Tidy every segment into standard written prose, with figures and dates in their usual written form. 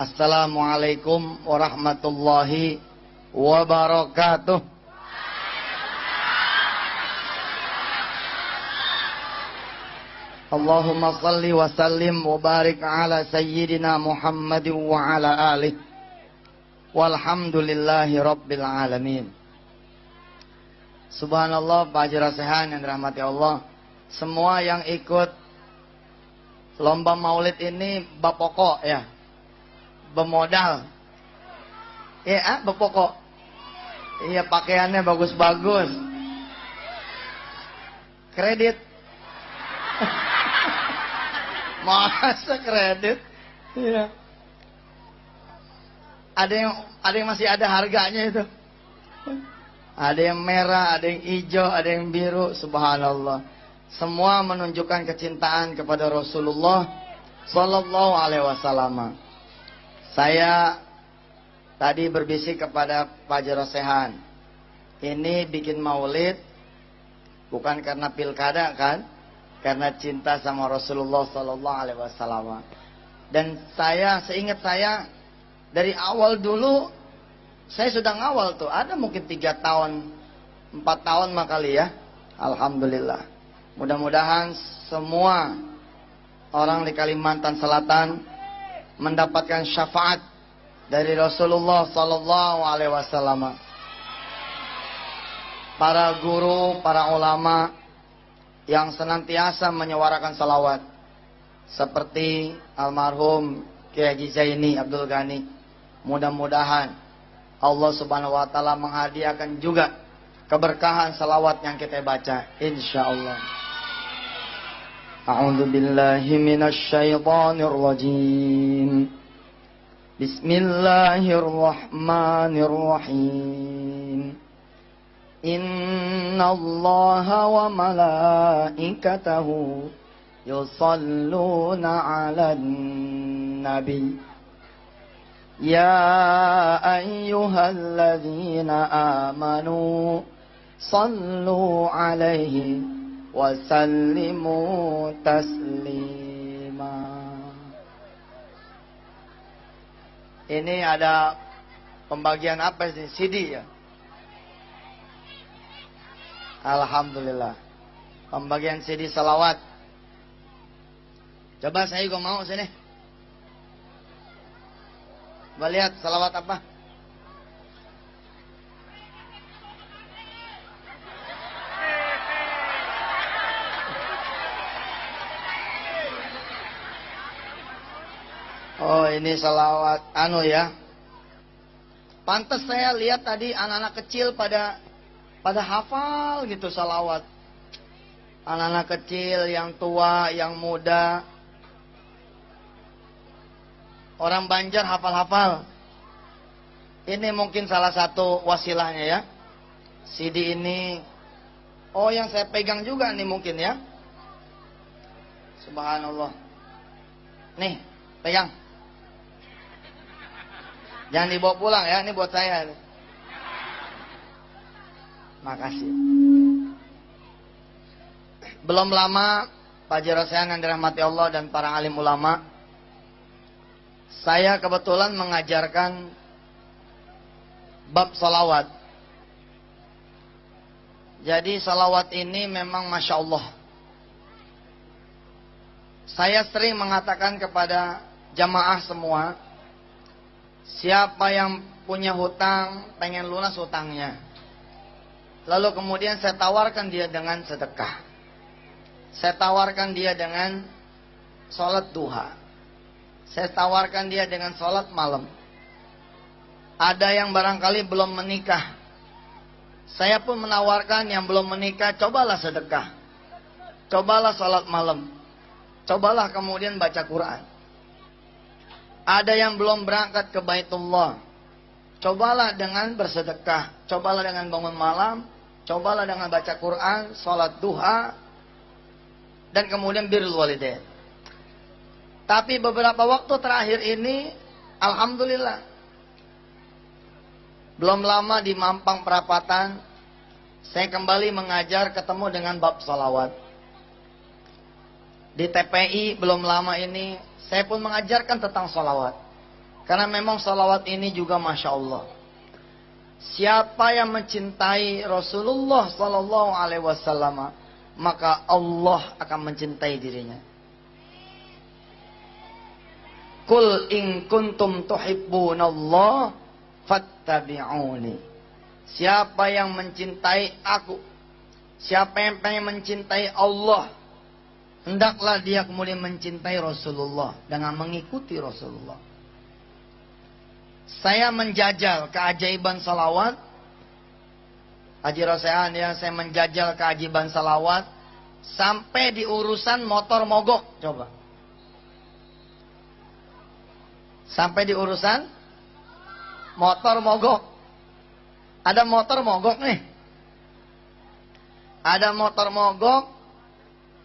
Assalamualaikum warahmatullahi wabarakatuh. Allahumma salli wa sallim wa barik ala sayyidina Muhammadin wa ala alihi. Walhamdulillahi rabbil alamin. Subhanallah, Pak Haji Rasehan yang dirahmati Allah. Semua yang ikut lomba maulid ini bab pokok ya, bemodal. Ya, bepokok. Iya, pakaiannya bagus-bagus. Kredit. Masa kredit? Iya. Ada yang masih ada harganya itu. Ada yang merah, ada yang hijau, ada yang biru. Subhanallah. Semua menunjukkan kecintaan kepada Rasulullah Sallallahu Alaihi Wasallam. Saya tadi berbisik kepada Pak Haji Rasehan, ini bikin maulid bukan karena pilkada kan, karena cinta sama Rasulullah Sallallahu Alaihi Wasallam. Dan seingat saya dari awal dulu saya sudah ngawal tuh, ada mungkin 3 tahun, 4 tahun mah kali ya. Alhamdulillah. Mudah-mudahan semua orang di Kalimantan Selatan mendapatkan syafaat dari Rasulullah Sallallahu Alaihi Wasallam. Para guru, para ulama yang senantiasa menyuarakan salawat, seperti almarhum Kiai Haji Zaini Abdul Ghani. Mudah-mudahan Allah Subhanahu Wa Taala menghadiahkan juga keberkahan salawat yang kita baca, insyaallah. A'udzu billahi minasy syaithanir rajim. Bismillahirrahmanirrahim. Innallaha wa malaikatahu yusalluna 'alan nabi. Ya ayyuhalladzina amanu sallu 'alaihi wa sallimu taslima. Ini ada pembagian apa sih? CD ya? Alhamdulillah. Pembagian CD salawat. Coba saya juga mau sini. Coba lihat salawat apa? Oh, ini salawat ya. Pantas saya lihat tadi anak-anak kecil pada hafal gitu salawat. Anak-anak kecil, yang tua, yang muda. Orang Banjar hafal-hafal. Ini mungkin salah satu wasilahnya ya. CD ini, yang saya pegang juga nih mungkin ya. Subhanallah. Nih, pegang. Jangan dibawa pulang ya, ini buat saya. Makasih. Belum lama, Pak Haji Rasehan yang dirahmati Allah dan para alim ulama, saya kebetulan mengajarkan bab salawat. Jadi salawat ini memang Masya Allah. Saya sering mengatakan kepada jamaah semua, siapa yang punya hutang, pengen lunas hutangnya. Lalu kemudian saya tawarkan dia dengan sedekah. Saya tawarkan dia dengan sholat duha. Saya tawarkan dia dengan sholat malam. Ada yang barangkali belum menikah. Saya pun menawarkan yang belum menikah, cobalah sedekah. Cobalah sholat malam. Cobalah kemudian baca Quran. Ada yang belum berangkat ke Baitullah, cobalah dengan bersedekah, cobalah dengan bangun malam, cobalah dengan baca Quran, sholat duha, dan kemudian birrul walidain. Tapi beberapa waktu terakhir ini, alhamdulillah, belum lama di Mampang Perapatan, saya kembali mengajar ketemu dengan bab salawat. Di TPI belum lama ini, saya pun mengajarkan tentang salawat. Karena memang salawat ini juga Masya Allah. Siapa yang mencintai Rasulullah Sallallahu Alaihi Wasallam, maka Allah akan mencintai dirinya. Qul in kuntum tuhibbunallah fattabi'uni. Siapa yang mencintai aku, siapa yang pengen mencintai Allah, hendaklah dia kemudian mencintai Rasulullah dengan mengikuti Rasulullah. Saya menjajal keajaiban salawat. Haji Rosehan ya, saya menjajal keajaiban salawat sampai di urusan motor mogok. Coba. Sampai di urusan motor mogok. Ada motor mogok nih. Ada motor mogok.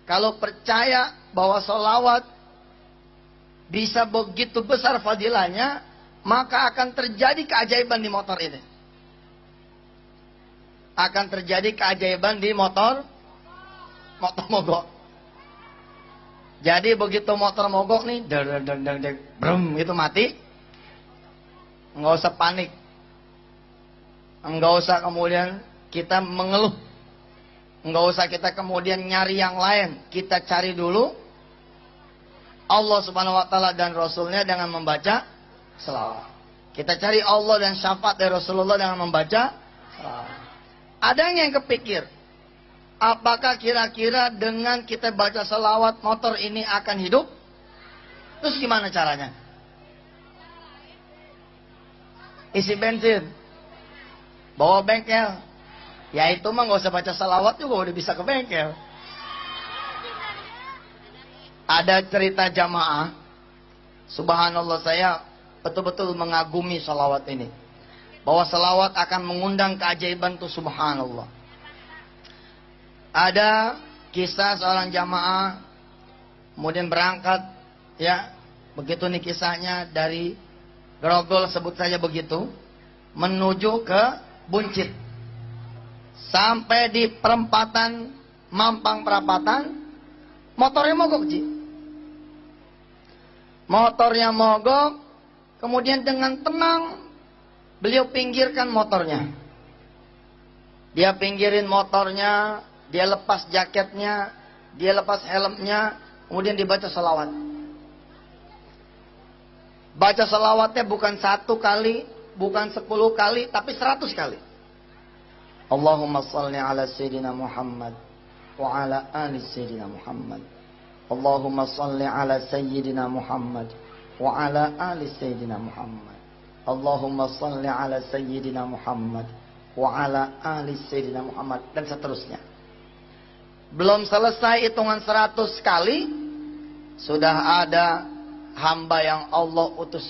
Kalau percaya bahwa salawat bisa begitu besar fadilahnya, maka akan terjadi keajaiban di motor ini. Akan terjadi keajaiban di motor mogok. Jadi begitu motor mogok nih, brum, itu mati. Nggak usah panik. Nggak usah kemudian kita mengeluh. Nggak usah kita kemudian nyari yang lain. Kita cari dulu Allah Subhanahu Wa Taala dan Rasulnya dengan membaca selawat. Kita cari Allah dan syafaat dari Rasulullah dengan membaca selawat. Ada yang kepikir, apakah kira-kira dengan kita baca selawat motor ini akan hidup? Terus gimana caranya? Isi bensin, bawa bengkel. Ya itu mah gak usah baca selawat juga udah bisa ke bengkel. Ada cerita jamaah, subhanallah, saya betul-betul mengagumi salawat ini. Bahwa salawat akan mengundang keajaiban itu, subhanallah. Ada kisah seorang jamaah kemudian berangkat, ya, begitu nih kisahnya, dari Grogol sebut saja begitu, menuju ke Buncit. Sampai di perempatan Mampang Perapatan, motornya mogok, Ji. Motornya mogok, kemudian dengan tenang beliau pinggirkan motornya. Dia pinggirin motornya, dia lepas jaketnya, dia lepas helmnya, kemudian dibaca salawat. Baca salawatnya bukan 1 kali, bukan 10 kali, tapi 100 kali. Allahumma salli ala Sayyidina Muhammad wa ala ali Sayyidina Muhammad. Allahumma salli ala Sayyidina Muhammad wa ala ali Sayyidina Muhammad. Allahumma salli ala Sayyidina Muhammad wa ala ali Sayyidina Muhammad, dan seterusnya. Belum selesai hitungan 100 kali, sudah ada hamba yang Allah utus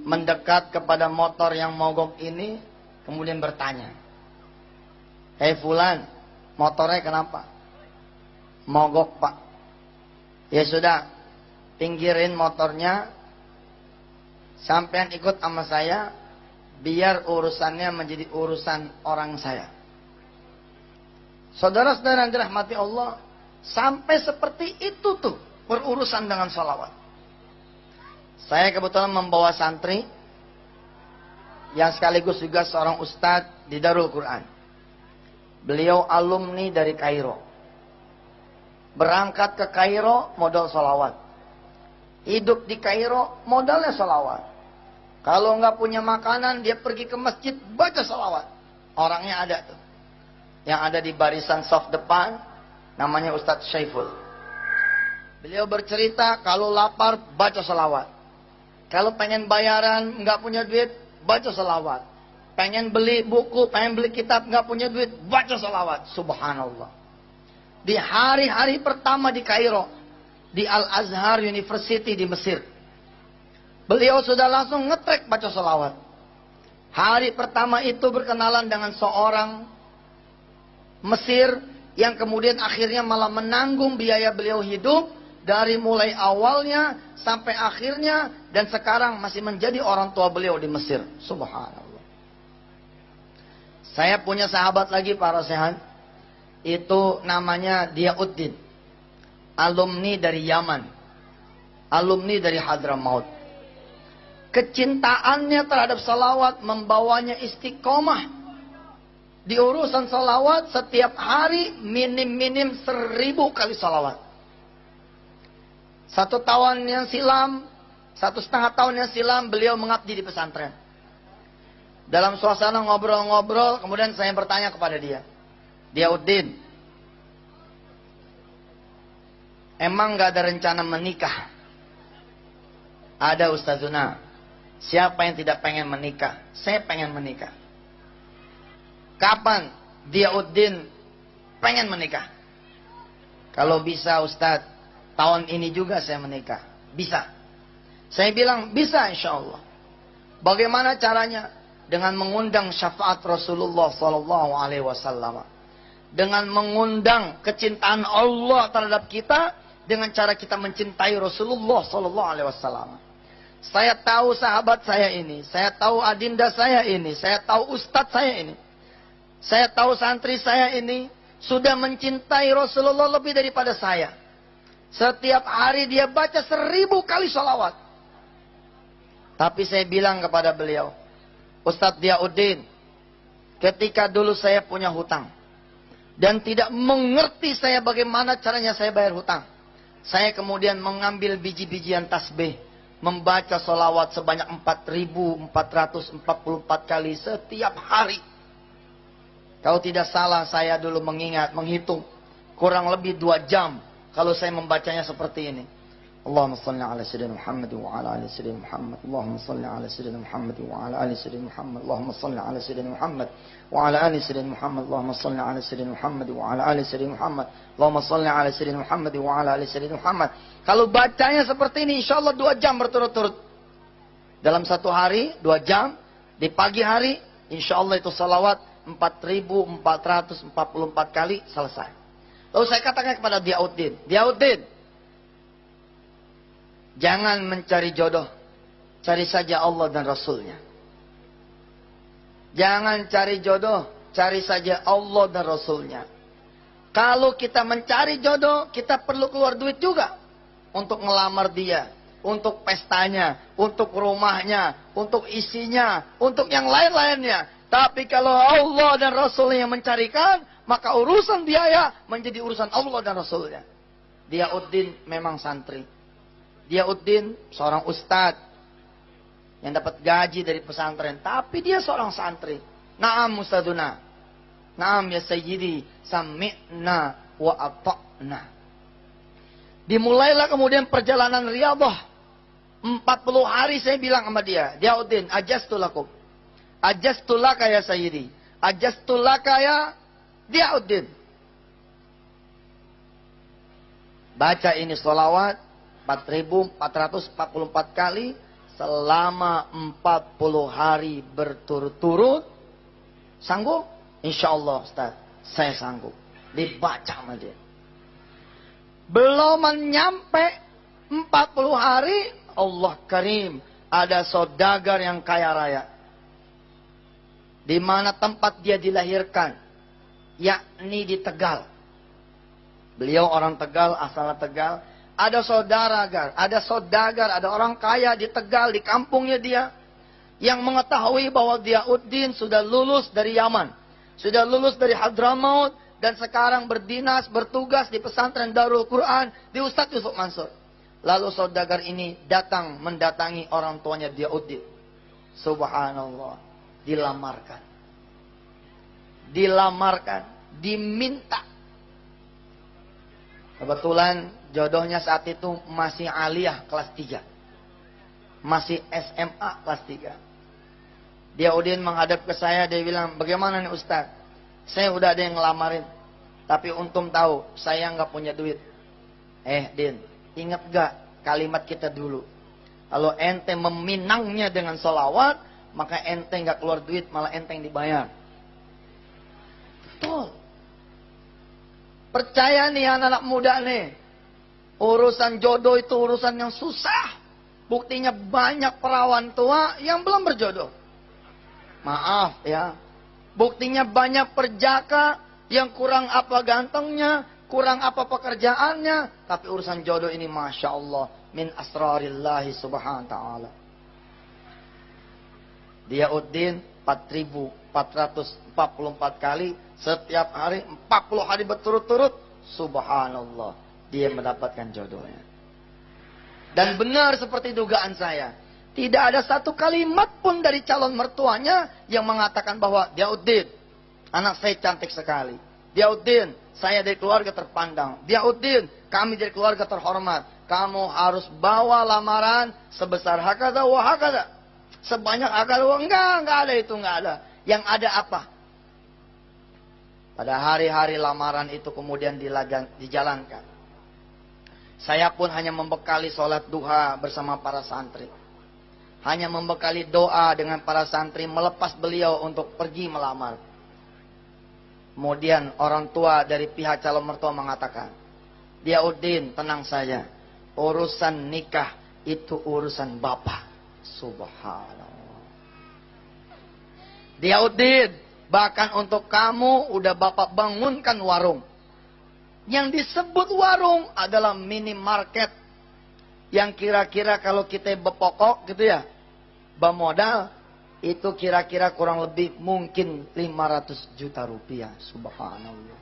mendekat kepada motor yang mogok ini, kemudian bertanya, "Hei fulan, motornya kenapa?" "Mogok, Pak." "Ya sudah, pinggirin motornya, sampean ikut sama saya, biar urusannya menjadi urusan orang saya." Saudara-saudara yang dirahmati Allah, sampai seperti itu tuh berurusan dengan salawat. Saya kebetulan membawa santri yang sekaligus juga seorang ustadz di Darul Quran. Beliau alumni dari Kairo. Berangkat ke Kairo modal salawat. Hidup di Kairo modalnya salawat. Kalau nggak punya makanan, dia pergi ke masjid baca salawat. Orangnya ada tuh, yang ada di barisan soft depan, namanya Ustadz Syaiful. Beliau bercerita, kalau lapar baca salawat. Kalau pengen bayaran nggak punya duit, baca salawat. Pengen beli buku, pengen beli kitab, nggak punya duit, baca salawat. Subhanallah. Di hari-hari pertama di Kairo, di Al-Azhar University di Mesir, beliau sudah langsung ngetrek baca salawat. Hari pertama itu berkenalan dengan seorang Mesir yang kemudian akhirnya malah menanggung biaya beliau hidup dari mulai awalnya sampai akhirnya, dan sekarang masih menjadi orang tua beliau di Mesir. Subhanallah. Saya punya sahabat lagi para sehat, itu namanya Diauddin, alumni dari Yaman, alumni dari Hadramaut. kecintaannya terhadap salawat membawanya istiqomah. Di urusan salawat setiap hari minim-minim 1000 kali salawat. 1 tahun yang silam, 1,5 tahun yang silam beliau mengabdi di pesantren. Dalam suasana ngobrol-ngobrol, kemudian saya bertanya kepada dia, Diauddin, emang gak ada rencana menikah? Ada Ustazuna. Siapa yang tidak pengen menikah? Saya pengen menikah. Kapan Diauddin pengen menikah? Kalau bisa Ustaz, tahun ini juga saya menikah. Bisa. Saya bilang bisa insya Allah. Bagaimana caranya? Dengan mengundang syafaat Rasulullah SAW. Dengan mengundang kecintaan Allah terhadap kita. Dengan cara kita mencintai Rasulullah SAW. Saya tahu sahabat saya ini. Saya tahu adinda saya ini. Saya tahu ustadz saya ini. Saya tahu santri saya ini. Sudah mencintai Rasulullah lebih daripada saya. Setiap hari dia baca 1000 kali sholawat. Tapi saya bilang kepada beliau, Ustadz Diauddin, ketika dulu saya punya hutang. Dan tidak mengerti saya bagaimana caranya saya bayar hutang. Saya kemudian mengambil biji-bijian tasbih. Membaca sholawat sebanyak 4.444 kali setiap hari. Kalau tidak salah saya dulu menghitung. Kurang lebih 2 jam. Kalau saya membacanya seperti ini. Allahumma salli ala sayyidina Muhammad wa ala ali sayyidina Muhammad. Allahumma salli ala sayyidina Muhammad wa ala ali sayyidina Muhammad. Allahumma salli ala sayyidina Muhammad wa ala ali sayyidina Muhammad. Allahumma salli ala sayyidina Muhammad wa ala ali sayyidina Muhammad. Allahumma salli ala sayyidina Muhammad wa ala ali sayyidina Muhammad. Kalau bacanya seperti ini insyaallah 2 jam berturut-turut. Dalam 1 hari 2 jam. Di pagi hari insyaallah itu salawat 4.444 kali selesai. Lalu saya katakan kepada Diauddin, Diauddin, jangan mencari jodoh, cari saja Allah dan Rasulnya. Jangan cari jodoh, cari saja Allah dan Rasulnya. Kalau kita mencari jodoh, kita perlu keluar duit juga. Untuk ngelamar dia, untuk pestanya, untuk rumahnya, untuk isinya, untuk yang lain-lainnya. Tapi kalau Allah dan Rasulnya yang mencarikan, maka urusan biaya menjadi urusan Allah dan Rasulnya. Diauddin memang santri. Diauddin seorang ustadz yang dapat gaji dari pesantren. Tapi dia seorang santri. Naam Ustaduna. Naam ya Sayyidi. Sami'na wa ata'na. Dimulailah kemudian perjalanan riyadhah. 40 hari saya bilang sama dia. Diauddin, ajastulakum. Ajastulaka ya Sayyidi. Ajastulaka ya Diauddin. Baca ini sholawat 4.444 kali selama 40 hari berturut-turut. Sanggup? Insya Allah Ustaz, saya sanggup. Dibaca sama dia. Belum menyampe 40 hari, Allah Karim, ada saudagar yang kaya raya. Di mana tempat dia dilahirkan, yakni di Tegal. Beliau orang Tegal, asalnya Tegal. Ada saudagar, ada orang kaya di Tegal, di kampungnya dia. Yang mengetahui bahwa Diauddin sudah lulus dari Yaman. Sudah lulus dari Hadramaut. Dan sekarang berdinas, bertugas di pesantren Darul Quran. Di Ustadz Yusuf Mansur. Lalu saudagar ini datang mendatangi orang tuanya Diauddin. Subhanallah. Dilamarkan. Diminta. Kebetulan jodohnya saat itu masih aliyah kelas 3. Masih SMA kelas 3. Diauddin menghadap ke saya, dia bilang, bagaimana nih Ustaz? Saya udah ada yang ngelamarin. Tapi untung tahu, saya nggak punya duit. Din, ingat gak kalimat kita dulu? Kalau ente meminangnya dengan sholawat, maka ente nggak keluar duit, malah ente yang dibayar. Betul. Percaya nih anak-anak muda nih. Urusan jodoh itu urusan yang susah. Buktinya banyak perawan tua yang belum berjodoh. Maaf ya. Buktinya banyak perjaka yang kurang apa gantengnya, kurang apa pekerjaannya. Tapi urusan jodoh ini Masya Allah. Min asrarillahi subhanahu wa ta'ala. Diauddin 4.444 kali, setiap hari 40 hari berturut-turut. Subhanallah, dia mendapatkan jodohnya. Dan benar seperti dugaan saya, tidak ada satu kalimat pun dari calon mertuanya yang mengatakan bahwa Diauddin, anak saya cantik sekali. Diauddin, saya dari keluarga terpandang. Diauddin, kami dari keluarga terhormat. Kamu harus bawa lamaran sebesar hakada wa hakada. Sebanyak hakada wa, enggak ada itu, enggak ada. Yang ada apa? Pada hari-hari lamaran itu kemudian dijalankan. Saya pun hanya membekali sholat duha bersama para santri. Hanya membekali doa dengan para santri melepas beliau untuk pergi melamar. Kemudian orang tua dari pihak calon mertua mengatakan, Diauddin, tenang saja. Urusan nikah itu urusan bapak. Subhanallah. Diauddin, bahkan untuk kamu udah bapak bangunkan warung. Yang disebut warung adalah minimarket. Yang kira-kira kalau kita bepokok gitu ya, bamodal, itu kira-kira kurang lebih mungkin 500 juta rupiah. Subhanallah.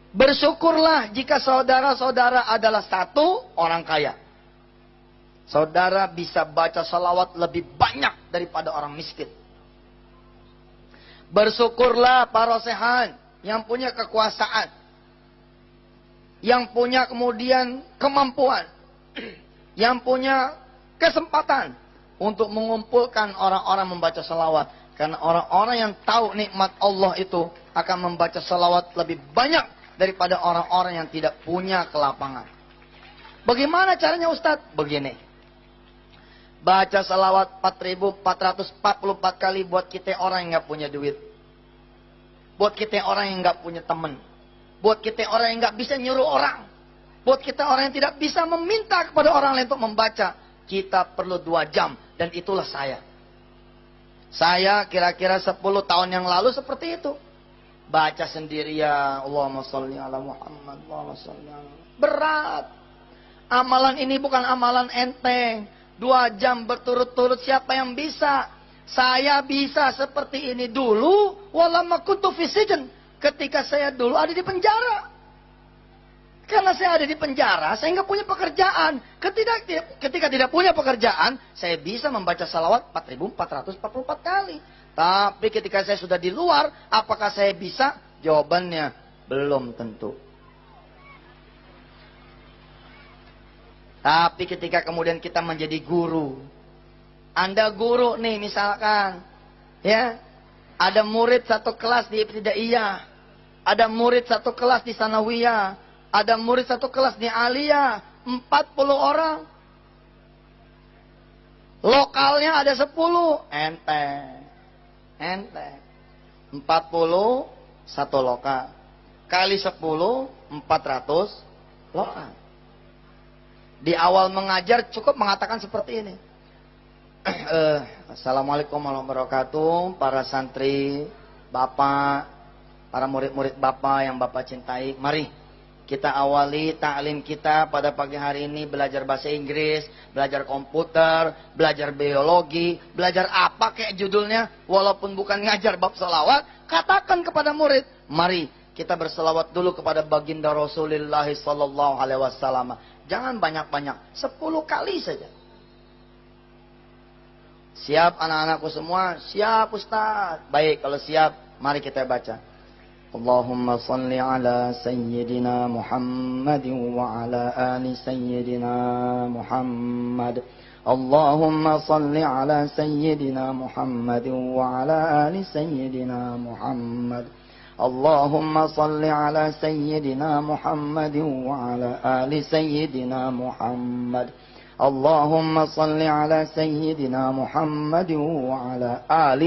Bersyukurlah jika saudara-saudara adalah satu orang kaya. Saudara bisa baca salawat lebih banyak daripada orang miskin. Bersyukurlah para sehan yang punya kekuasaan, yang punya kemudian kemampuan, yang punya kesempatan untuk mengumpulkan orang-orang membaca salawat. Karena orang-orang yang tahu nikmat Allah itu akan membaca salawat lebih banyak daripada orang-orang yang tidak punya kelapangan. Bagaimana caranya Ustadz? Begini. Baca salawat 4.444 kali buat kita orang yang gak punya duit. Buat kita orang yang gak punya teman. Buat kita orang yang gak bisa nyuruh orang. Buat kita orang yang tidak bisa meminta kepada orang lain untuk membaca. Kita perlu 2 jam. Dan itulah saya. Saya kira-kira 10 tahun yang lalu seperti itu. Baca sendirian. Allahumma sholli ala Muhammad. Allahumma sholli ala. Berat. Amalan ini bukan amalan enteng. 2 jam berturut-turut, siapa yang bisa? Saya bisa seperti ini dulu. Walamma kuntu fi sijn. Ketika saya dulu ada di penjara. Karena saya ada di penjara, saya nggak punya pekerjaan. Ketika tidak punya pekerjaan, saya bisa membaca salawat 4.444 kali. Tapi ketika saya sudah di luar, apakah saya bisa? Jawabannya belum tentu. Tapi ketika kemudian kita menjadi guru, Anda guru nih misalkan, ya, ada murid satu kelas di ibtidaiyah, ada murid satu kelas di sanawiyah, ada murid satu kelas di aliyah, 40 orang. Lokalnya ada 10, enteng. 40 satu lokal. Kali 10, 400 lokal. Di awal mengajar cukup mengatakan seperti ini. Assalamualaikum warahmatullahi wabarakatuh. Para santri, bapak, para murid-murid bapak yang bapak cintai. Mari kita awali ta'lim kita pada pagi hari ini. Belajar bahasa Inggris, belajar komputer, belajar biologi, belajar apa kayak judulnya. Walaupun bukan ngajar bab salawat, katakan kepada murid, mari kita berselawat dulu kepada baginda Rasulullah sallallahu alaihi wasallam. Jangan banyak-banyak, 10 kali saja. Siap anak-anakku semua? Siap Ustaz. Baik, kalau siap, mari kita baca. Allahumma salli ala Sayyidina Muhammad wa ala ali Sayyidina Muhammad. Allahumma salli ala Sayyidina Muhammad wa ala ali Sayyidina Muhammad. اللهم صل على سيدنا محمد وعلى آل سيدنا محمد اللهم صل على سيدنا محمد وعلى آل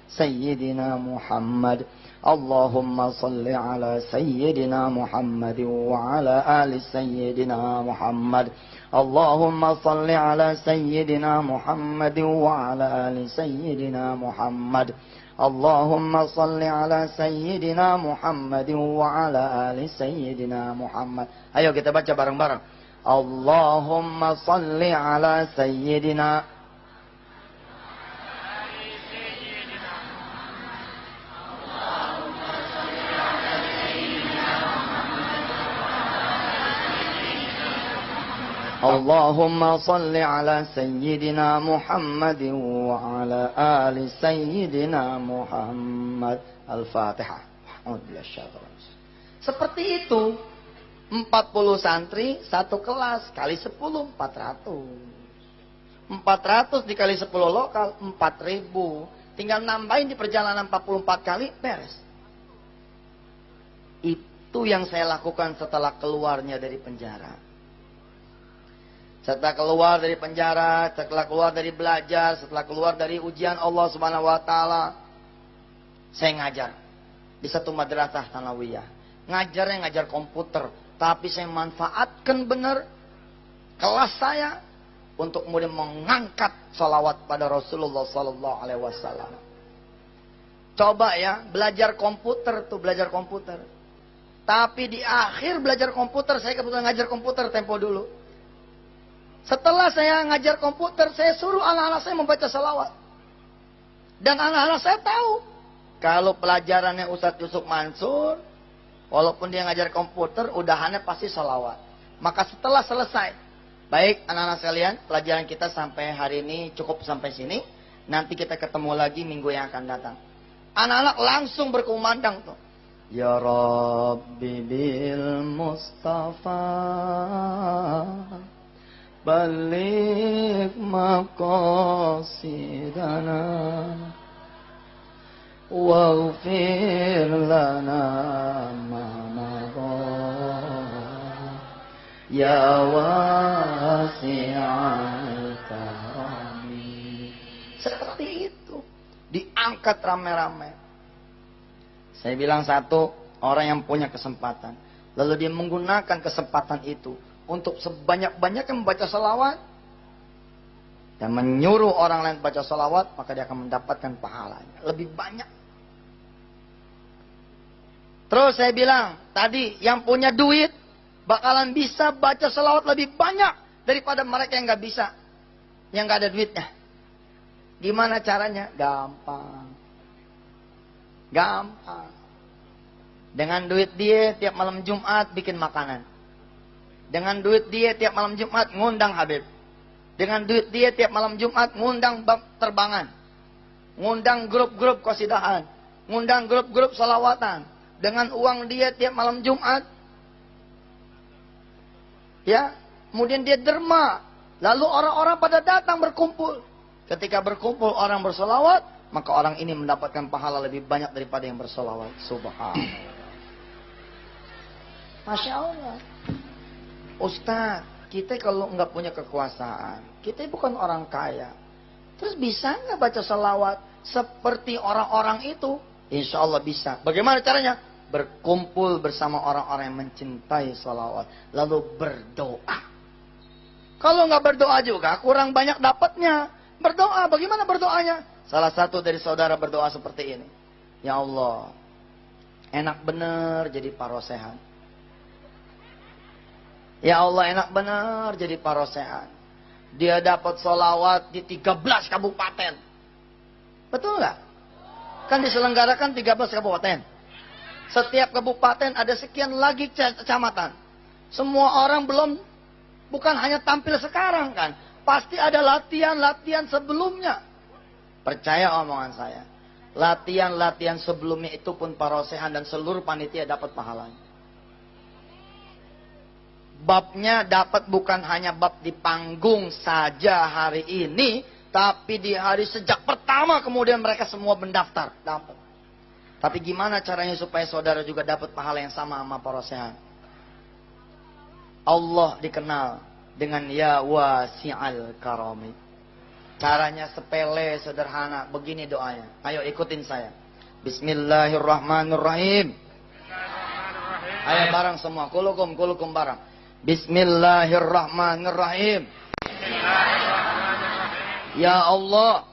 سيدنا محمد اللهم صل على سيدنا محمد وعلى آل سيدنا محمد اللهم صل على سيدنا محمد وعلى آل سيدنا محمد اللهم صل على سيدنا محمد وعلى آل سيدنا محمد. Ayo kita baca bareng-bareng. Allahumma salli ala sayyidina. Allahumma salli ala sayyidina Muhammad wa ala ali sayyidina Muhammad. Al-Fatihah. Seperti itu. 40 santri, satu kelas, kali 10, 400. 400 dikali 10 lokal, 4.000. Tinggal nambahin di perjalanan 44 kali, beres. Itu yang saya lakukan setelah keluarnya dari penjara. Setelah keluar dari penjara, setelah keluar dari belajar, setelah keluar dari ujian Allah Subhanahu wa taala, saya ngajar di satu madrasah Tsanawiyah. Ngajarnya ngajar komputer, tapi saya manfaatkan benar kelas saya untuk kemudian mengangkat salawat pada Rasulullah sallallahu alaihi wasallam. Coba ya, belajar komputer tuh, belajar komputer. Tapi di akhir belajar komputer, saya kebetulan ngajar komputer tempo dulu. Setelah saya ngajar komputer, saya suruh anak-anak saya membaca salawat. Dan anak-anak saya tahu, kalau pelajarannya Ustadz Yusuf Mansur, walaupun dia ngajar komputer, udahannya pasti salawat. Maka setelah selesai, baik anak-anak sekalian, pelajaran kita sampai hari ini cukup sampai sini. Nanti kita ketemu lagi minggu yang akan datang. Anak-anak langsung berkumandang tuh. Ya Rabbi bil Mustafa balik maqasidana waghfir lana ma madha ya wasi'al karami. Seperti itu, diangkat rame-rame. Saya bilang satu, orang yang punya kesempatan, lalu dia menggunakan kesempatan itu untuk sebanyak-banyaknya membaca salawat dan menyuruh orang lain baca salawat, maka dia akan mendapatkan pahalanya lebih banyak. Terus saya bilang tadi, yang punya duit bakalan bisa baca salawat lebih banyak daripada mereka yang nggak bisa, yang nggak ada duitnya. Gimana caranya? Gampang. Dengan duit dia tiap malam Jumat bikin makanan. Dengan duit dia tiap malam Jumat ngundang Habib. Dengan duit dia tiap malam Jumat ngundang bab terbangan. Ngundang grup-grup qasidahan. Ngundang grup-grup salawatan. Dengan uang dia tiap malam Jumat. Ya, kemudian dia derma. Lalu orang-orang pada datang berkumpul. Ketika berkumpul orang bersolawat, maka orang ini mendapatkan pahala lebih banyak daripada yang bersolawat. Subhanallah. Masya Allah. Ustaz, kita kalau nggak punya kekuasaan, kita bukan orang kaya, terus bisa nggak baca salawat seperti orang-orang itu? Insya Allah bisa. Bagaimana caranya? Berkumpul bersama orang-orang yang mencintai salawat, lalu berdoa. Kalau nggak berdoa juga, kurang banyak dapatnya. Berdoa, bagaimana berdoanya? Salah satu dari saudara berdoa seperti ini. Ya Allah, enak bener jadi parosehan. Ya Allah, enak benar jadi parosehan. Dia dapat sholawat di 13 kabupaten. Betul nggak? Kan diselenggarakan 13 kabupaten. Setiap kabupaten ada sekian lagi kecamatan. Semua orang bukan hanya tampil sekarang kan. Pasti ada latihan-latihan sebelumnya. Percaya omongan saya. Latihan-latihan sebelumnya itu pun parosehan dan seluruh panitia dapat pahalanya. Babnya dapat bukan hanya bab di panggung saja hari ini, tapi di hari sejak pertama kemudian mereka semua mendaftar, dapat. Tapi gimana caranya supaya saudara juga dapat pahala yang sama parosehan? Allah dikenal dengan ya wasi'al karami. Caranya sepele, sederhana, begini doanya. Ayo ikutin saya. Bismillahirrahmanirrahim. Ayo bareng semua, kulukum bareng. Bismillahirrahmanirrahim. Ya Allah,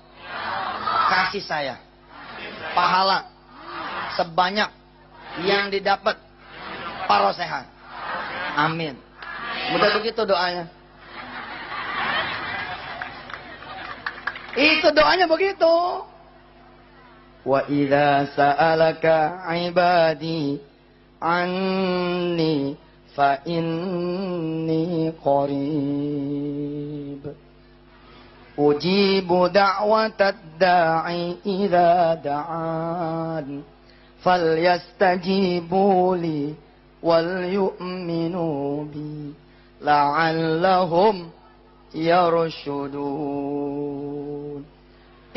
kasih saya pahala sebanyak yang didapat parosehan. Amin. Udah begitu doanya. Itu doanya begitu. Wa idza sa'alaka 'ibadi anni fa inni qarib. Ujibu da'watad da'i idza da'an. Falyastajibu li wal yu'minu bi la'allahum yarshudun.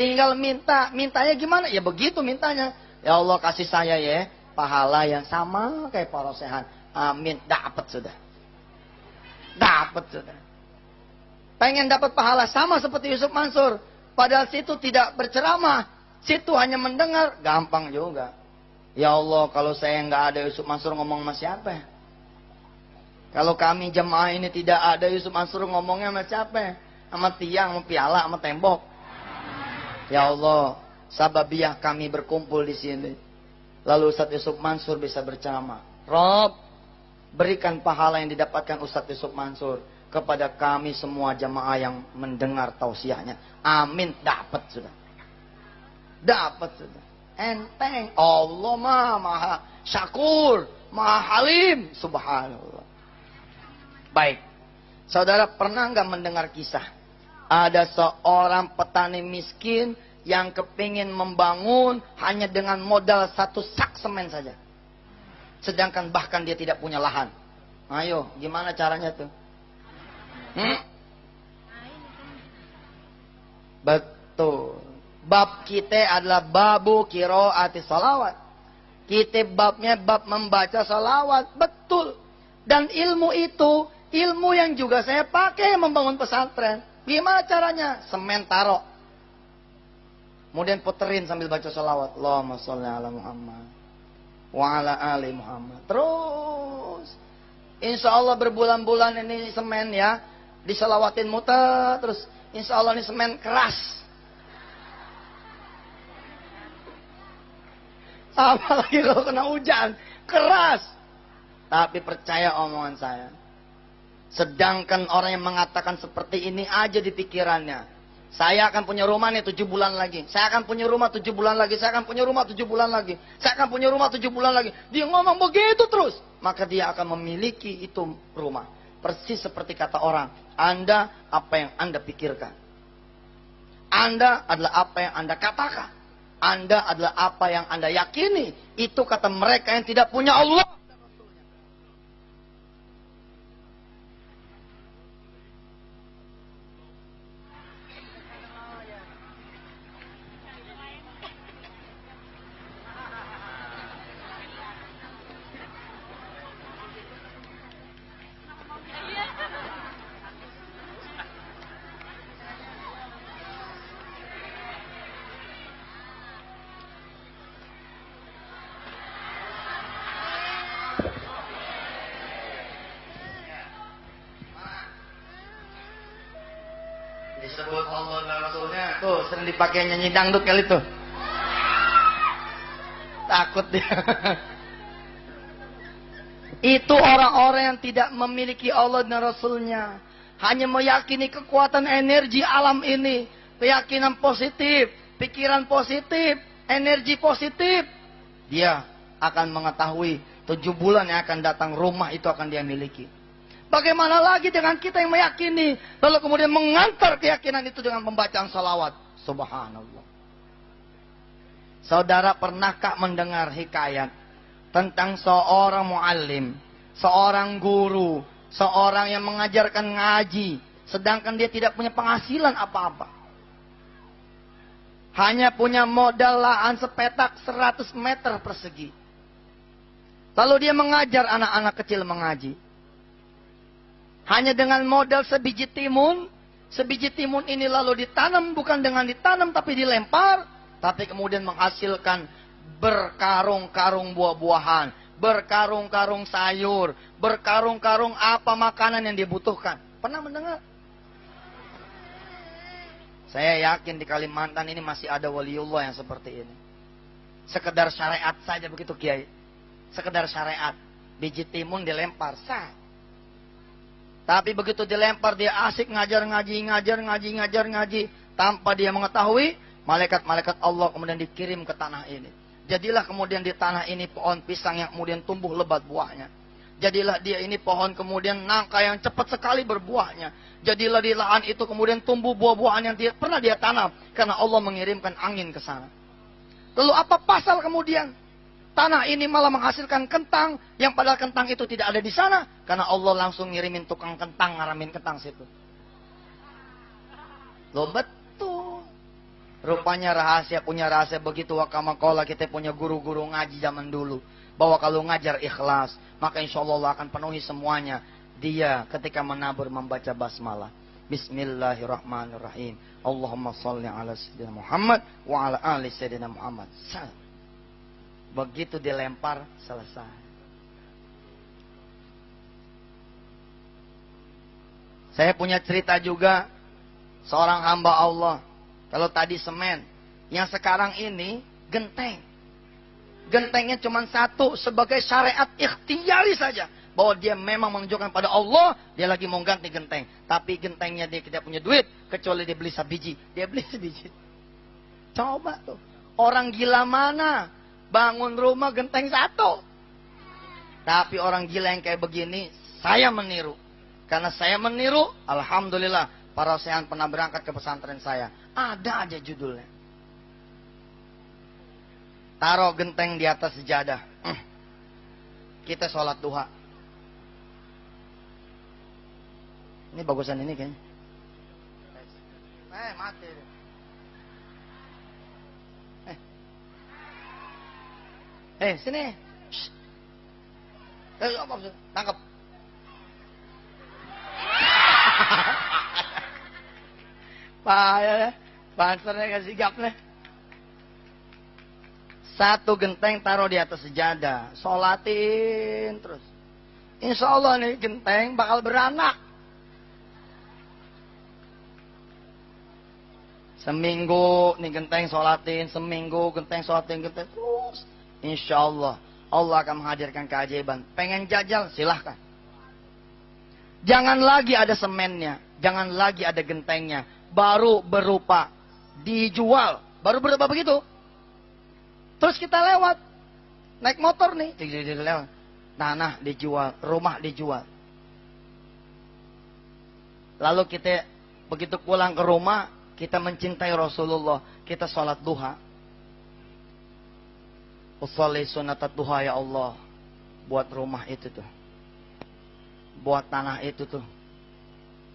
Tinggal minta. Mintanya gimana? Ya begitu mintanya. Ya Allah kasih saya ya pahala yang sama kayak para sehat. Amin. Dapat sudah. Dapat sudah. Pengen dapat pahala sama seperti Yusuf Mansur. Padahal situ tidak berceramah. Situ hanya mendengar. Gampang juga. Ya Allah kalau saya nggak ada Yusuf Mansur ngomong sama siapa? Kalau kami jemaah ini tidak ada Yusuf Mansur ngomongnya sama siapa? Sama tiang, sama piala, sama tembok. Ya Allah, sababiah kami berkumpul di sini. Lalu Ustaz Yusuf Mansur bisa berceramah. Rob, berikan pahala yang didapatkan Ustaz Yusuf Mansur kepada kami semua jemaah yang mendengar tausiahnya. Amin, dapat sudah. Dapat sudah. Enteng. Allah maha syakur, maha halim. Subhanallah. Baik. Saudara pernah nggak mendengar kisah? Ada seorang petani miskin yang kepingin membangun hanya dengan modal 1 sak semen saja. Sedangkan bahkan dia tidak punya lahan. Ayo, gimana caranya tuh? Betul. Bab kita adalah babu qiraati salawat. Kita babnya bab membaca salawat. Betul. Dan ilmu itu, ilmu yang juga saya pakai membangun pesantren. Gimana caranya? Semen taruh. Kemudian puterin sambil baca salawat. Allahumma sholli ala Muhammad wa ala ali Muhammad. Terus. Insya Allah berbulan-bulan ini semen ya. Disalawatin muter. Terus insya Allah ini semen keras. Apalagi kalau kena hujan, keras. Tapi percaya omongan saya. Sedangkan orang yang mengatakan seperti ini aja di pikirannya. Saya akan punya rumah nih 7 bulan lagi. Saya akan punya rumah 7 bulan lagi. Saya akan punya rumah 7 bulan lagi. Saya akan punya rumah 7 bulan lagi. Dia ngomong begitu terus. Maka dia akan memiliki itu rumah. Persis seperti kata orang. Anda apa yang Anda pikirkan. Anda adalah apa yang Anda katakan. Anda adalah apa yang Anda yakini. Itu kata mereka yang tidak punya Allah. Disebut Allah dan Rasulnya. Tuh sering dipakai nyanyi dangdut kali tuh. Takut dia. Itu orang-orang yang tidak memiliki Allah dan Rasulnya. Hanya meyakini kekuatan energi alam ini. Keyakinan positif. Pikiran positif. Energi positif. Dia akan mengetahui 7 bulan yang akan datang rumah itu akan dia miliki. Bagaimana lagi dengan kita yang meyakini. Lalu kemudian mengantar keyakinan itu dengan pembacaan salawat. Subhanallah. Saudara pernahkah mendengar hikayat tentang seorang muallim, seorang guru, seorang yang mengajarkan ngaji, sedangkan dia tidak punya penghasilan apa-apa. Hanya punya modal lahan sepetak 100 meter persegi. Lalu dia mengajar anak-anak kecil mengaji. Hanya dengan modal sebiji timun. Sebiji timun ini lalu ditanam, bukan dengan ditanam tapi dilempar. Tapi kemudian menghasilkan berkarung-karung buah-buahan. Berkarung-karung sayur. Berkarung-karung apa makanan yang dibutuhkan. Pernah mendengar? Saya yakin di Kalimantan ini masih ada waliullah yang seperti ini. Sekedar syariat saja begitu Kiai. Sekedar syariat. Biji timun dilempar. Sah. Tapi begitu dilempar, dia asik ngajar ngaji. Tanpa dia mengetahui, malaikat-malaikat Allah kemudian dikirim ke tanah ini. Jadilah kemudian di tanah ini pohon pisang yang kemudian tumbuh lebat buahnya. Jadilah dia ini pohon kemudian nangka yang cepat sekali berbuahnya. Jadilah di lahan itu kemudian tumbuh buah-buahan yang tidak pernah dia tanam. Karena Allah mengirimkan angin ke sana. Lalu apa pasal kemudian? Tanah ini malah menghasilkan kentang. Yang padahal kentang itu tidak ada di sana. Karena Allah langsung ngirimin tukang kentang, ngaramin kentang situ. Loh betul. Rupanya punya rahasia begitu. Wakamakola kita punya guru-guru ngaji zaman dulu. Bahwa kalau ngajar ikhlas, maka insya Allah akan penuhi semuanya. Dia ketika menabur membaca basmalah. Bismillahirrahmanirrahim. Allahumma salli ala sayyidina Muhammad wa ala ali sayyidina Muhammad. Begitu dilempar, selesai. Saya punya cerita juga. Seorang hamba Allah. Kalau tadi semen. Yang sekarang ini genteng. Gentengnya cuma satu. Sebagai syariat ikhtiari saja. Bahwa dia memang menunjukkan pada Allah. Dia lagi mau ganti genteng. Tapi gentengnya dia tidak punya duit. Kecuali dia beli sebiji. Dia beli sebiji. Coba tuh. Orang gila mana? Bangun rumah genteng satu. Tapi orang gila yang kayak begini. Saya meniru. Karena saya meniru. Alhamdulillah. Para sehan pernah berangkat ke pesantren saya. Ada aja judulnya. Taruh genteng di atas sejadah. Kita sholat duha. Ini bagusan ini kayaknya. Mati. Sini. Tangkap. Bahaya. Bansernya kasih gap nih. Satu genteng taruh di atas sejadah. Sholatin terus. Insya Allah nih genteng bakal beranak. Seminggu nih genteng sholatin. Seminggu genteng sholatin. Genteng terus. Insya Allah. Allah akan menghadirkan keajaiban. Pengen jajal silahkan. Jangan lagi ada semennya. Jangan lagi ada gentengnya. Baru berupa dijual. Baru berupa begitu. Terus kita lewat. Naik motor nih. Lewat. Tanah dijual. Rumah dijual. Lalu kita begitu pulang ke rumah. Kita mencintai Rasulullah. Kita sholat duha. Usolli sunatat duha ya Allah. Buat rumah itu tuh. Buat tanah itu tuh.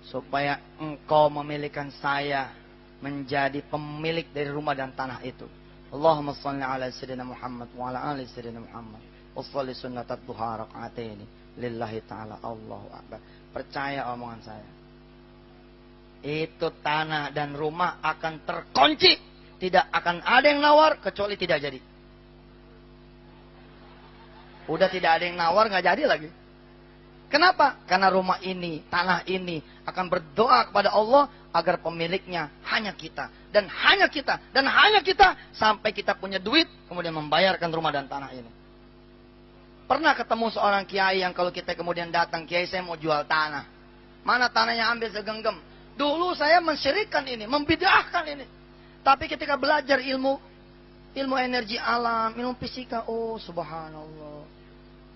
Supaya engkau memilihkan saya menjadi pemilik dari rumah dan tanah itu. Allahumma salli ala sayyidina Muhammad wa ala ali sayyidina Muhammad. Usolli sunnatat duha raka'ataini. Lillahi ta'ala Allahu akbar. Percaya omongan saya. Itu tanah dan rumah akan terkunci. Tidak akan ada yang nawar kecuali tidak jadi. Udah tidak ada yang nawar, gak jadi lagi. Kenapa? Karena rumah ini, tanah ini akan berdoa kepada Allah agar pemiliknya hanya kita. Dan hanya kita. Dan hanya kita. Sampai kita punya duit, kemudian membayarkan rumah dan tanah ini. Pernah ketemu seorang kiai yang kalau kita kemudian datang, kiai saya mau jual tanah. Mana tanahnya ambil segenggam. Dulu saya mensyirikkan ini, membid'ahkan ini. Tapi ketika belajar ilmu energi alam, ilmu fisika, oh subhanallah.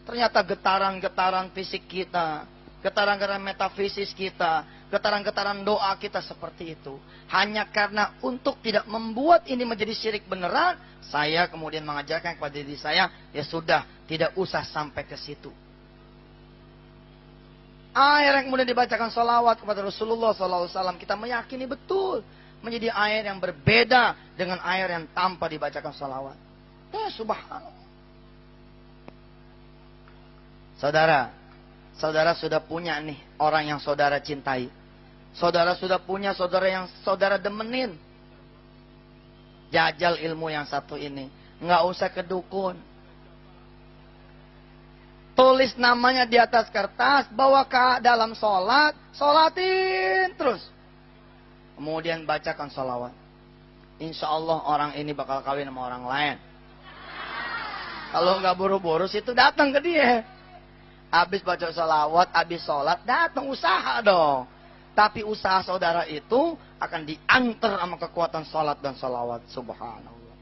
Ternyata getaran-getaran fisik kita, getaran-getaran metafisis kita, getaran-getaran doa kita seperti itu. Hanya karena untuk tidak membuat ini menjadi syirik beneran, saya kemudian mengajarkan kepada diri saya, ya sudah, tidak usah sampai ke situ. Air yang kemudian dibacakan sholawat kepada Rasulullah SAW, kita meyakini betul menjadi air yang berbeda dengan air yang tanpa dibacakan sholawat. Subhanallah. Saudara sudah punya nih orang yang saudara cintai. Saudara sudah punya saudara yang saudara demenin. Jajal ilmu yang satu ini. Nggak usah ke dukun. Tulis namanya di atas kertas, bawa ke dalam sholat, sholatin terus. Kemudian bacakan sholawat. Insya Allah orang ini bakal kawin sama orang lain. Kalau nggak buru-buru situ datang ke dia. Habis baca sholawat, habis sholat, datang usaha dong. Tapi usaha saudara itu akan diantar sama kekuatan sholat dan sholawat. Subhanallah.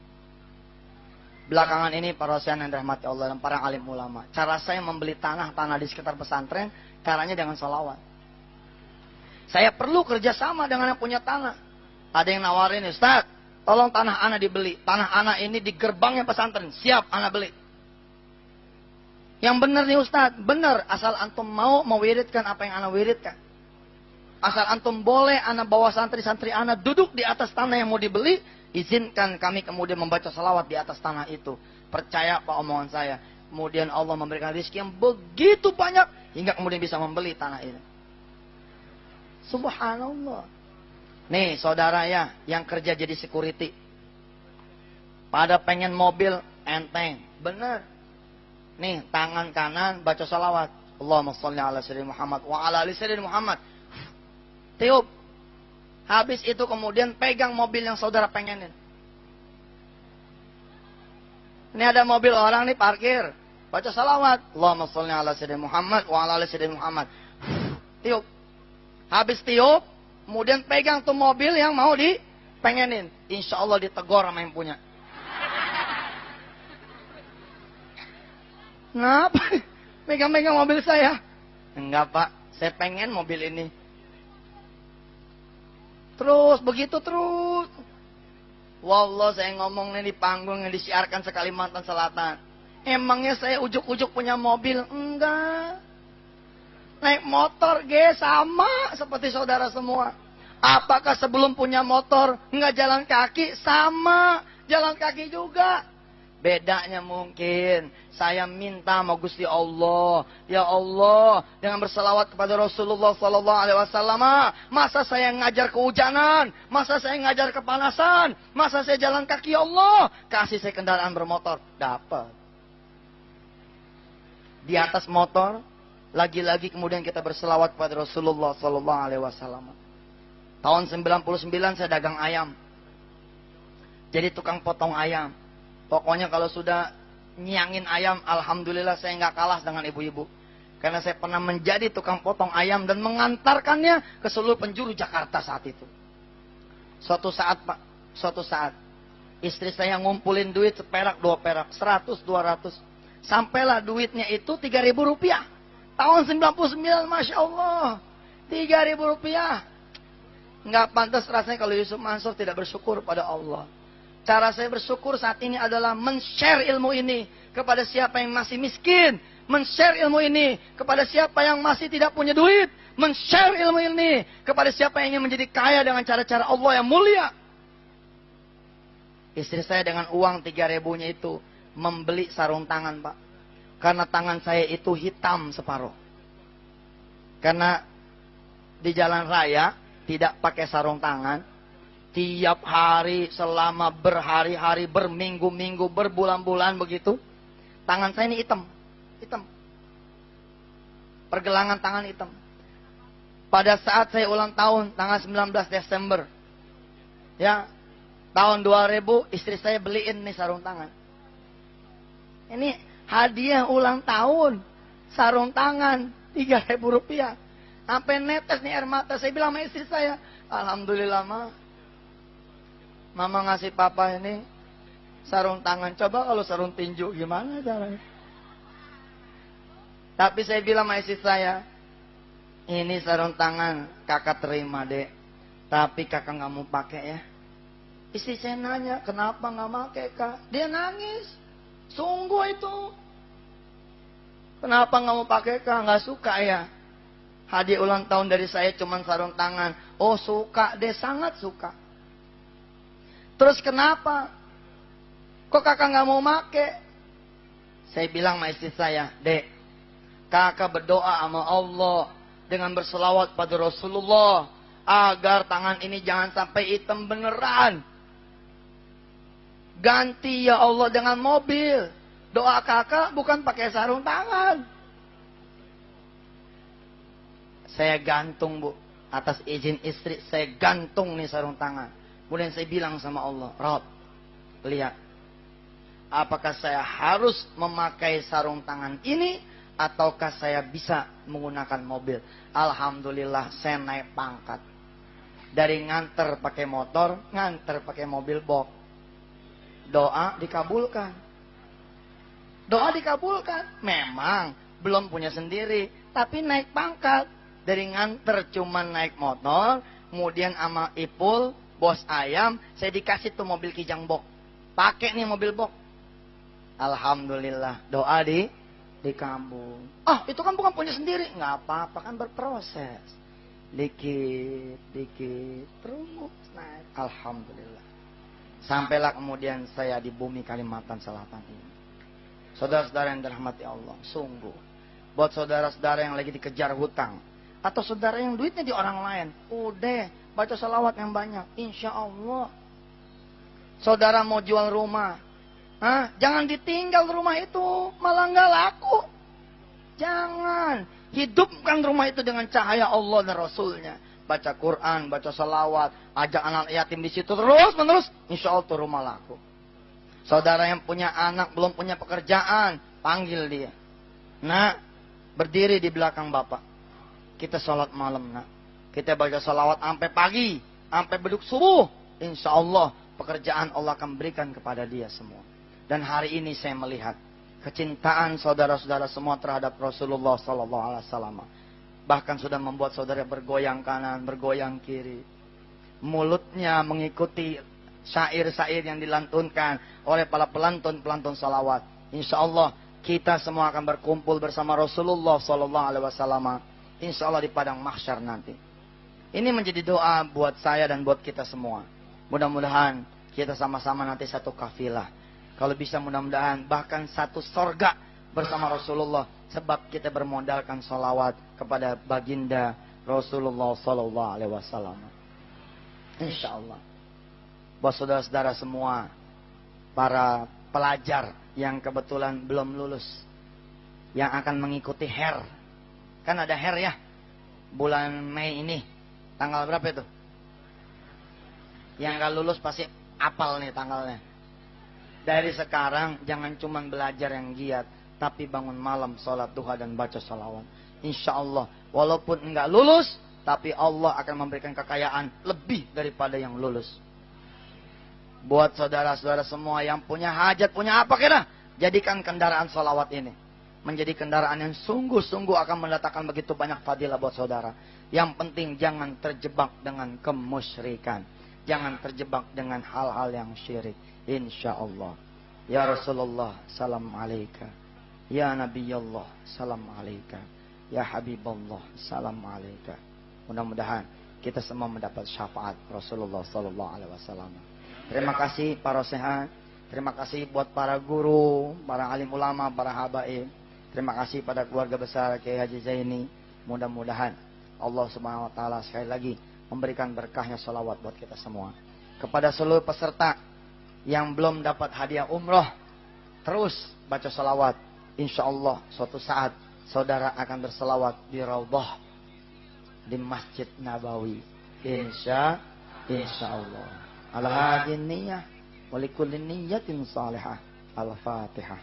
Belakangan ini para syaikh yang dirahmati Allah dan para alim ulama, cara saya membeli tanah-tanah di sekitar pesantren, caranya dengan sholawat. Saya perlu kerjasama dengan yang punya tanah. Ada yang nawarin, Ustaz, tolong tanah anak dibeli. Tanah anak ini di gerbangnya pesantren. Siap, anak beli. Yang benar nih Ustaz, benar. Asal antum mau mewiridkan apa yang anak wiridkan. Asal antum boleh anak bawa santri-santri anak duduk di atas tanah yang mau dibeli, izinkan kami kemudian membaca salawat di atas tanah itu. Percaya Pak omongan saya. Kemudian Allah memberikan rezeki yang begitu banyak hingga kemudian bisa membeli tanah ini. Subhanallah. Nih saudara ya, yang kerja jadi security. Pada pengen mobil enteng. Benar. Nih, tangan kanan baca salawat. Allahumma sholli ala sayyidina Muhammad wa ala ali sayyidina Muhammad. Tiup. Habis itu kemudian pegang mobil yang saudara pengenin. Ini ada mobil orang nih parkir. Baca salawat. Allahumma sholli ala sayyidina Muhammad wa ala ali sayyidina Muhammad. Tiup. Habis tiup, kemudian pegang tuh mobil yang mau dipengenin. Insya Allah ditegur sama yang punya. Ngapa? Megang-megang mobil saya. Enggak Pak, saya pengen mobil ini. Terus, begitu terus. Wallah saya ngomong nih di panggung yang disiarkan se-Kalimantan Selatan. Emangnya saya ujuk-ujuk punya mobil? Enggak. Naik motor sama seperti saudara semua. Apakah sebelum punya motor enggak jalan kaki? Sama, jalan kaki juga. Bedanya mungkin saya minta sama Gusti Allah, ya Allah, dengan berselawat kepada Rasulullah sallallahu alaihi wasallam, masa saya ngajar kehujanan, masa saya ngajar kepanasan, masa saya jalan kaki, ya Allah, kasih saya kendaraan bermotor. Dapat. Di atas motor, lagi-lagi kemudian kita berselawat kepada Rasulullah sallallahu alaihi wasallam. Tahun 99 saya dagang ayam. Jadi tukang potong ayam. Pokoknya kalau sudah nyangin ayam, alhamdulillah saya nggak kalah dengan ibu-ibu. Karena saya pernah menjadi tukang potong ayam dan mengantarkannya ke seluruh penjuru Jakarta saat itu. Suatu saat Pak, suatu saat istri saya ngumpulin duit seperak, 2 perak, 100, 200. Sampailah duitnya itu 3.000 rupiah. Tahun 99, Masya Allah. 3.000 rupiah. Nggak pantas rasanya kalau Yusuf Mansur tidak bersyukur pada Allah. Cara saya bersyukur saat ini adalah men-share ilmu ini kepada siapa yang masih miskin. Men-share ilmu ini kepada siapa yang masih tidak punya duit. Men-share ilmu ini kepada siapa yang ingin menjadi kaya dengan cara-cara Allah yang mulia. Istri saya dengan uang 3.000-nya itu membeli sarung tangan, Pak. Karena tangan saya itu hitam separuh. Karena di jalan raya tidak pakai sarung tangan. Tiap hari selama berhari-hari, berminggu-minggu, berbulan-bulan begitu. Tangan saya ini hitam. Hitam. Pergelangan tangan hitam. Pada saat saya ulang tahun, tanggal 19 Desember. Ya, tahun 2000, istri saya beliin nih sarung tangan. Ini hadiah ulang tahun. Sarung tangan, 3.000 rupiah. Sampai netes nih air mata. Saya bilang sama istri saya, alhamdulillah Ma. Mama ngasih papa ini sarung tangan. Coba kalau sarung tinju gimana caranya? Tapi saya bilang sama istri saya, ini sarung tangan kakak terima dek. Tapi kakak nggak mau pakai ya. Istri saya nanya, kenapa nggak pakai kak? Dia nangis. Sungguh itu. Kenapa nggak mau pakai kak? Nggak suka ya. Hadiah ulang tahun dari saya cuma sarung tangan. Oh suka deh, sangat suka. Terus kenapa? Kok kakak nggak mau make? Saya bilang sama istri saya, dek, kakak berdoa sama Allah dengan berselawat pada Rasulullah agar tangan ini jangan sampai hitam beneran. Ganti ya Allah dengan mobil. Doa kakak bukan pakai sarung tangan. Saya gantung Bu, atas izin istri saya gantung nih sarung tangan. Kemudian saya bilang sama Allah, Rob, lihat, apakah saya harus memakai sarung tangan ini ataukah saya bisa menggunakan mobil? Alhamdulillah saya naik pangkat. Dari nganter pakai motor, nganter pakai mobil box. Doa dikabulkan. Doa dikabulkan. Memang belum punya sendiri, tapi naik pangkat. Dari nganter cuman naik motor, kemudian sama Ipul, bos ayam, saya dikasih tuh mobil kijang box. Pakai nih mobil box. Alhamdulillah, doa dikabul. Itu kan bukan punya sendiri. Nggak apa-apa, kan berproses. Dikit, terus naik. Alhamdulillah. Sampailah kemudian saya di bumi Kalimantan Selatan ini. Saudara-saudara yang dirahmati Allah, sungguh. Buat saudara-saudara yang lagi dikejar hutang. Atau saudara yang duitnya di orang lain. Udah, baca salawat yang banyak. Insya Allah. Saudara mau jual rumah. Jangan ditinggal rumah itu, malah nggak laku. Jangan. Hidupkan rumah itu dengan cahaya Allah dan Rasulnya. Baca Quran, baca salawat, ajak anak yatim di situ terus menerus. Insya Allah tuh rumah laku. Saudara yang punya anak belum punya pekerjaan, panggil dia. Nak, berdiri di belakang bapak. Kita sholat malam, nak. Kita baca salawat sampai pagi, sampai beduk subuh. Insya Allah pekerjaan Allah akan berikan kepada dia semua. Dan hari ini saya melihat kecintaan saudara-saudara semua terhadap Rasulullah SAW. Bahkan sudah membuat saudara bergoyang kanan, bergoyang kiri. Mulutnya mengikuti syair-syair yang dilantunkan oleh para pelantun-pelantun salawat. Insya Allah kita semua akan berkumpul bersama Rasulullah SAW. Insya Allah di padang mahsyar nanti. Ini menjadi doa buat saya dan buat kita semua. Mudah-mudahan kita sama-sama nanti satu kafilah. Kalau bisa mudah-mudahan bahkan satu sorga bersama Rasulullah. Sebab kita bermodalkan salawat kepada baginda Rasulullah SAW. Insya Allah. Buat saudara-saudara semua, para pelajar yang kebetulan belum lulus, yang akan mengikuti HER. Kan ada HER ya, bulan Mei ini. Tanggal berapa itu? Yang gak lulus pasti apal nih tanggalnya. Dari sekarang jangan cuma belajar yang giat, tapi bangun malam sholat duha dan baca salawat. Insya Allah walaupun enggak lulus, tapi Allah akan memberikan kekayaan lebih daripada yang lulus. Buat saudara-saudara semua yang punya hajat, punya apa kira, jadikan kendaraan salawat ini menjadi kendaraan yang sungguh-sungguh akan mendatangkan begitu banyak fadilah buat saudara. Yang penting jangan terjebak dengan kemusyrikan, jangan terjebak dengan hal-hal yang syirik. Insya Allah. Ya Rasulullah, salam alaika. Ya Nabiyullah, salam alaika. Ya Habiballah, salam alaika. Mudah-mudahan kita semua mendapat syafaat Rasulullah SAW. Terima kasih para sehat. Terima kasih buat para guru, para alim ulama, para habaib. Terima kasih pada keluarga besar Kiai Haji Zaini. Mudah-mudahan Allah Subhanahu wa taala sekali lagi memberikan berkahnya salawat buat kita semua. Kepada seluruh peserta yang belum dapat hadiah umroh, terus baca salawat. Insya Allah suatu saat saudara akan bersalawat di Raudhah, di Masjid Nabawi. Insya Allah. Al-hadin niyah walikulli niyatin salihah. Al-Fatihah.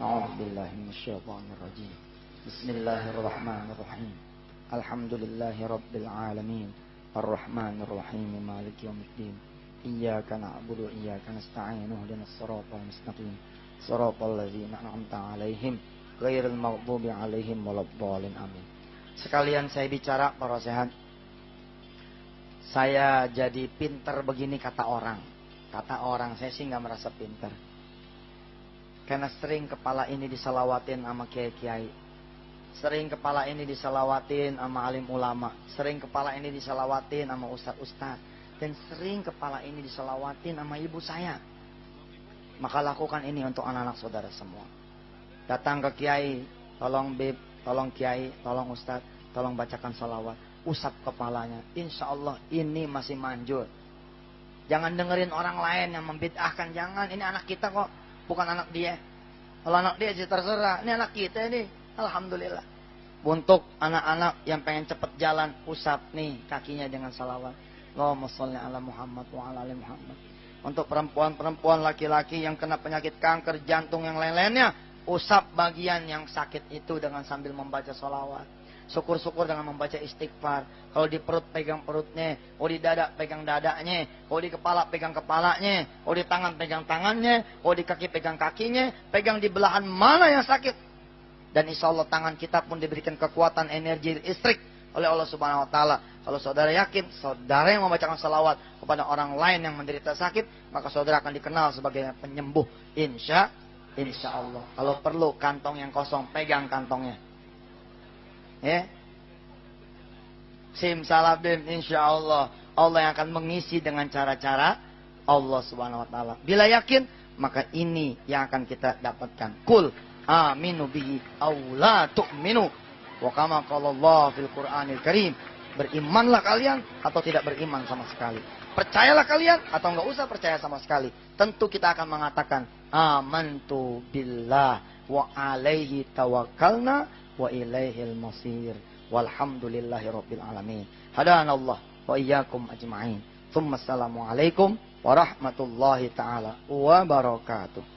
A'udzubillahi minasyaitonir rajim. Bismillahirrahmanirrahim. Alhamdulillahi rabbil alamin. Ar-Rahmanir Rahim. Maliki yaumiddin. Iyyaka na'budu wa iyyaka nasta'in. Ihdinas siratal mustaqim. Siratal ladzina an'amta 'alaihim ghairil maghdubi 'alaihim waladdallin. Amin. Sekalian saya bicara para sehat. Saya jadi pinter begini kata orang. Kata orang, saya sih nggak merasa pinter. Karena sering kepala ini disalawatin sama kiai-kiai. Sering kepala ini disalawatin sama alim ulama. Sering kepala ini disalawatin sama ustadz-ustadz. Dan sering kepala ini disalawatin sama ibu saya. Maka lakukan ini untuk anak-anak saudara semua. Datang ke kiai, tolong bib, tolong kiai, tolong ustadz, tolong bacakan salawat. Usap kepalanya. Insya Allah ini masih manjur. Jangan dengerin orang lain yang membid'ahkan. Jangan, ini anak kita kok, bukan anak dia. Kalau anak dia sih terserah. Ini anak kita ini. Alhamdulillah. Untuk anak-anak yang pengen cepet jalan, usap nih kakinya dengan salawat. Allahumma sholli ala Muhammad wa ala ali Muhammad. Untuk perempuan-perempuan, laki-laki yang kena penyakit kanker, jantung yang lain-lainnya, Usap bagian yang sakit itu dengan sambil membaca sholawat. Syukur-syukur dengan membaca istighfar. Kalau di perut pegang perutnya, kalau di dada pegang dadanya, kalau di kepala pegang kepalanya, kalau di tangan pegang tangannya, kalau di kaki pegang kakinya, pegang di belahan mana yang sakit. Dan insya Allah tangan kita pun diberikan kekuatan energi listrik oleh Allah Subhanahu Wa Taala. Kalau saudara yakin, saudara yang membacakan salawat kepada orang lain yang menderita sakit, maka saudara akan dikenal sebagai penyembuh. Insya Allah. Kalau perlu kantong yang kosong, pegang kantongnya. Ya. Simsalabim, insya Allah. Allah yang akan mengisi dengan cara-cara Allah Subhanahu Wa Taala. Bila yakin, maka ini yang akan kita dapatkan. Kul aminu bihi aw la tu'minu. Wa kama qala Allah fil Qur'anil Karim. Berimanlah kalian atau tidak beriman sama sekali. Percayalah kalian atau enggak usah percaya sama sekali. Tentu kita akan mengatakan amantu billah wa alaihi tawakkalna wa ilaihil masir. Walhamdulillahi rabbil alamin. Hadanallah wa iyyakum ajma'in. Tsumma assalamu alaikum warahmatullahi taala wabarakatuh.